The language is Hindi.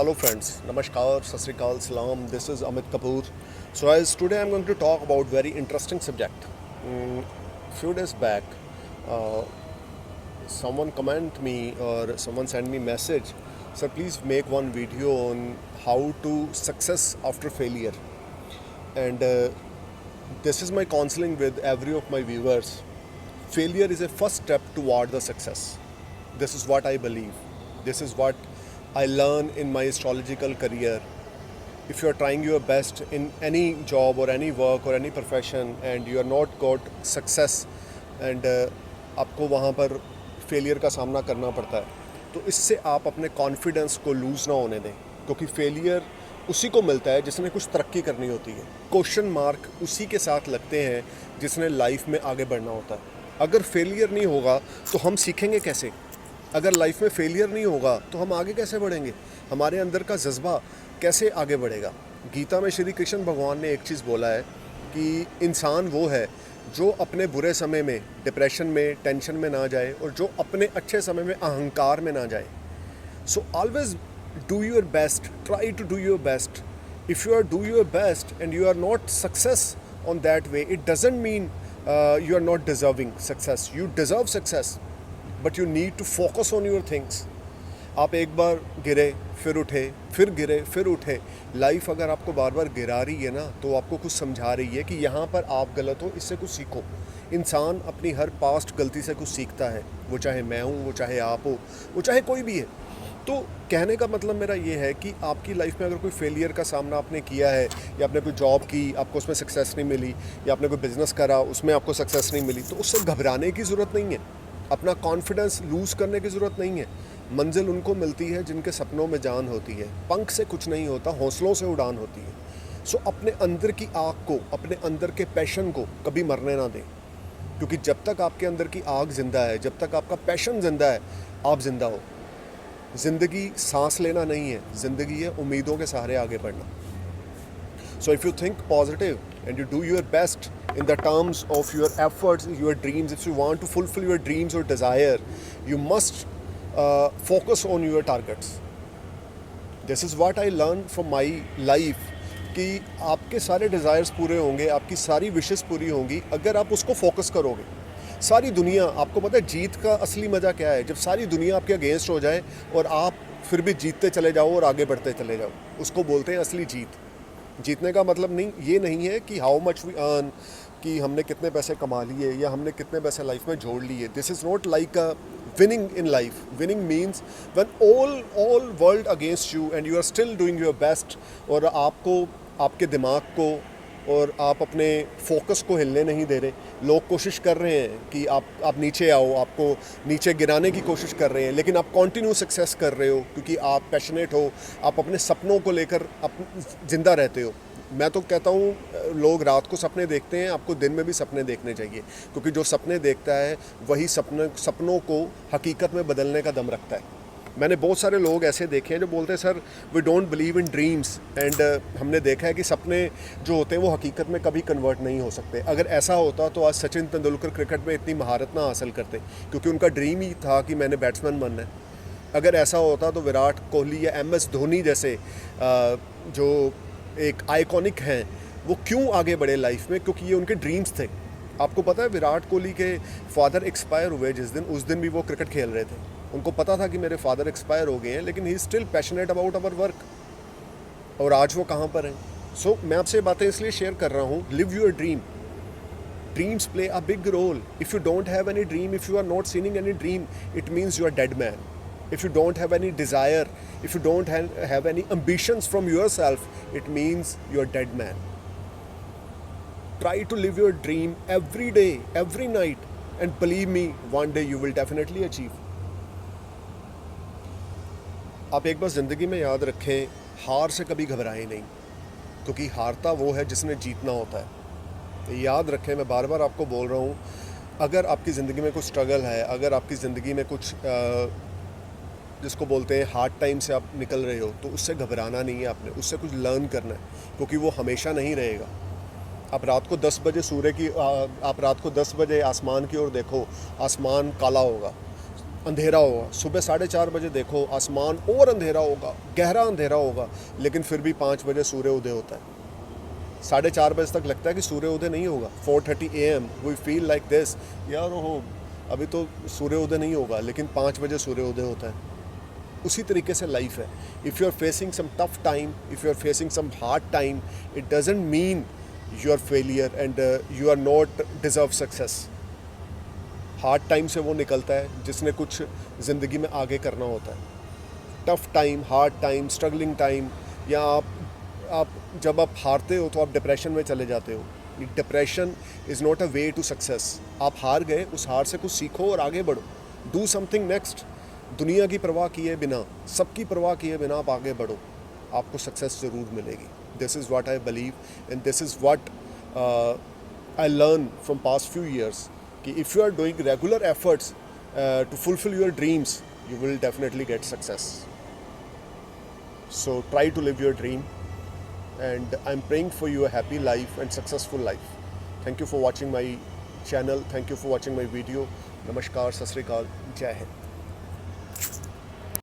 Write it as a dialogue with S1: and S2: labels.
S1: Hello friends, Namaskar, Sat Sri Akal, Salam. This is Amit Kapoor. So as today I'm going to talk about very interesting subject. Few days back, uh, someone comment me or someone sent me message. Sir, please make one video on how to success after failure. And this is my counseling with every of my viewers. Failure is a first step toward the success. This is what I believe. This is what I learn in my astrological career. If you are trying your best in any job or any work or any profession and you are not got success and आपको वहाँ पर फेलियर का सामना करना पड़ता है, तो इससे आप अपने कॉन्फिडेंस को लूज़ ना होने दें, क्योंकि फेलियर उसी को मिलता है जिसने कुछ तरक्की करनी होती है। क्वेश्चन मार्क उसी के साथ लगते हैं जिसने लाइफ में आगे बढ़ना होता है। अगर फेलियर नहीं होगा तो हम सीखेंगे कैसे? अगर लाइफ में फेलियर नहीं होगा तो हम आगे कैसे बढ़ेंगे? हमारे अंदर का जज्बा कैसे आगे बढ़ेगा? गीता में श्री कृष्ण भगवान ने एक चीज़ बोला है कि इंसान वो है जो अपने बुरे समय में डिप्रेशन में, टेंशन में ना जाए और जो अपने अच्छे समय में अहंकार में ना जाए। So always do your best, try to do your best. If you are do your best and you are not success on that way, it doesn't mean you are not deserving success. You deserve success, but you need to focus on your things. आप एक बार गिरे फिर उठे, फिर गिरे फिर उठे. लाइफ अगर आपको बार बार गिरा रही है ना, तो आपको कुछ समझा रही है कि यहाँ पर आप गलत हो, इससे कुछ सीखो. इंसान अपनी हर पास्ट गलती से कुछ सीखता है, वो चाहे मैं हूँ, वो चाहे आप हो, वो चाहे कोई भी है. तो कहने का मतलब मेरा ये है कि आपकी लाइफ में अगर कोई फेलियर का सामना आपने किया है, या आपने कोई जॉब की, आपको उसमें सक्सेस नहीं मिली, या आपने कोई बिज़नेस करा, उसमें आपको सक्सेस नहीं मिली, तो उससे घबराने की ज़रूरत नहीं है. अपना कॉन्फिडेंस लूज़ करने की ज़रूरत नहीं है. मंजिल उनको मिलती है जिनके सपनों में जान होती है. पंख से कुछ नहीं होता, हौसलों से उड़ान होती है. सो अपने अंदर की आग को, अपने अंदर के पैशन को कभी मरने ना दें, क्योंकि जब तक आपके अंदर की आग ज़िंदा है, जब तक आपका पैशन ज़िंदा है, आप ज़िंदा हो. ज़िंदगी सांस लेना नहीं है, ज़िंदगी है उम्मीदों के सहारे आगे बढ़ना. So if you think positive and you do your best in the terms of your efforts, your dreams, if you want to fulfill your dreams or desire, you must focus on your targets. This is what I learned from my life कि आपके सारे डिज़ायर्स पूरे होंगे, आपकी सारी विशेस पूरी होंगी अगर आप उसको फोकस करोगे. सारी दुनिया, आपको पता है जीत का असली मज़ा क्या है? जब सारी दुनिया आपके अगेंस्ट हो जाए और आप फिर भी जीतते चले जाओ और आगे बढ़ते चले जाओ, उसको बोलते हैं असली जीत. जीतने का मतलब नहीं ये नहीं है कि हाउ मच वी अर्न, कि हमने कितने पैसे कमा लिए या हमने कितने पैसे लाइफ में जोड़ लिए. This is not like a winning in life. Winning means when all world against you and you are still doing your best, और आपको, आपके दिमाग को और आप अपने फोकस को हिलने नहीं दे रहे. लोग कोशिश कर रहे हैं कि आप नीचे आओ, आपको नीचे गिराने की कोशिश कर रहे हैं, लेकिन आप कंटिन्यू सक्सेस कर रहे हो क्योंकि आप पैशनेट हो, आप अपने सपनों को लेकर ज़िंदा रहते हो. मैं तो कहता हूँ लोग रात को सपने देखते हैं, आपको दिन में भी सपने देखने चाहिए, क्योंकि जो सपने देखता है वही सपनों को हकीकत में बदलने का दम रखता है. मैंने बहुत सारे लोग ऐसे देखे हैं जो बोलते हैं sir we don't believe in dreams, and हमने देखा है कि सपने जो होते हैं वो हकीकत में कभी कन्वर्ट नहीं हो सकते. अगर ऐसा होता तो आज सचिन तेंदुलकर क्रिकेट में इतनी महारत ना हासिल करते, क्योंकि उनका ड्रीम ही था कि मैंने बैट्समैन बनना है. अगर ऐसा होता तो विराट कोहली या MS धोनी जैसे जो एक आइकॉनिक हैं, वो क्यों आगे बढ़े लाइफ में? क्योंकि ये उनके ड्रीम्स थे. आपको पता है विराट कोहली के फादर एक्सपायर हुए जिस दिन, उस दिन भी वो क्रिकेट खेल रहे थे. उनको पता था कि मेरे फादर एक्सपायर हो गए हैं, लेकिन he still passionate about our work. और आज वो कहाँ पर हैं? सो मैं आपसे बातें इसलिए शेयर कर रहा हूँ. Live your dream. Dreams play a big role. If you don't have any dream, if you are not seeing any dream, it means you are dead man. If you don't have any desire, if you don't have any ambitions from yourself, it means you're a dead man. Try to live your dream every day, every night, and believe me, one day you will definitely achieve. आप एक बार ज़िंदगी में याद रखें, हार से कभी घबराएं नहीं, क्योंकि हारता वो है जिसने जीतना होता है. याद रखें, मैं बार बार आपको बोल रहा हूँ, अगर आपकी ज़िंदगी में कुछ स्ट्रगल है, अगर आपकी ज़िंदगी में कुछ जिसको बोलते हैं हार्ड टाइम से आप निकल रहे हो, तो उससे घबराना नहीं है. आपने उससे कुछ लर्न करना है, क्योंकि वो हमेशा नहीं रहेगा. आप रात को 10 बजे आप रात को 10 बजे आसमान की ओर देखो, आसमान काला होगा. अंधेरा होगा, सुबह 4:30 बजे देखो आसमान और अंधेरा होगा, गहरा अंधेरा होगा, लेकिन फिर भी 5 बजे सूर्य उदय होता है। 4:30 बजे तक लगता है कि सूर्य उदय नहीं होगा। 4:30 AM we feel like this, यार हो अभी तो सूर्य उदय नहीं होगा, लेकिन 5 बजे सूर्य उदय होता है। उसी तरीके से लाइफ है। If you are facing some tough time, if you are facing some hard time, it doesn't mean you are failure and you are not deserve success. Hard time से वो निकलता है जिसने कुछ ज़िंदगी में आगे करना होता है। Tough time, hard time, struggling time, या आप जब आप हारते हो तो आप डिप्रेशन में चले जाते हो। Depression is not a way to success. आप हार गए, उस हार से कुछ सीखो और आगे बढ़ो, डू समथिंग नेक्स्ट। दुनिया की परवाह किए बिना, सबकी परवाह किए बिना आप आगे बढ़ो, आपको सक्सेस ज़रूर मिलेगी। This is what I believe and this is what I learn from past few years कि if you are doing regular efforts to fulfil your dreams, you will definitely get success. So try to live your dream, and I'm praying for you a happy life and successful life. Thank you for watching my channel. Thank you for watching my video. Namaskar, Sat Sri Akal, Jai Hind.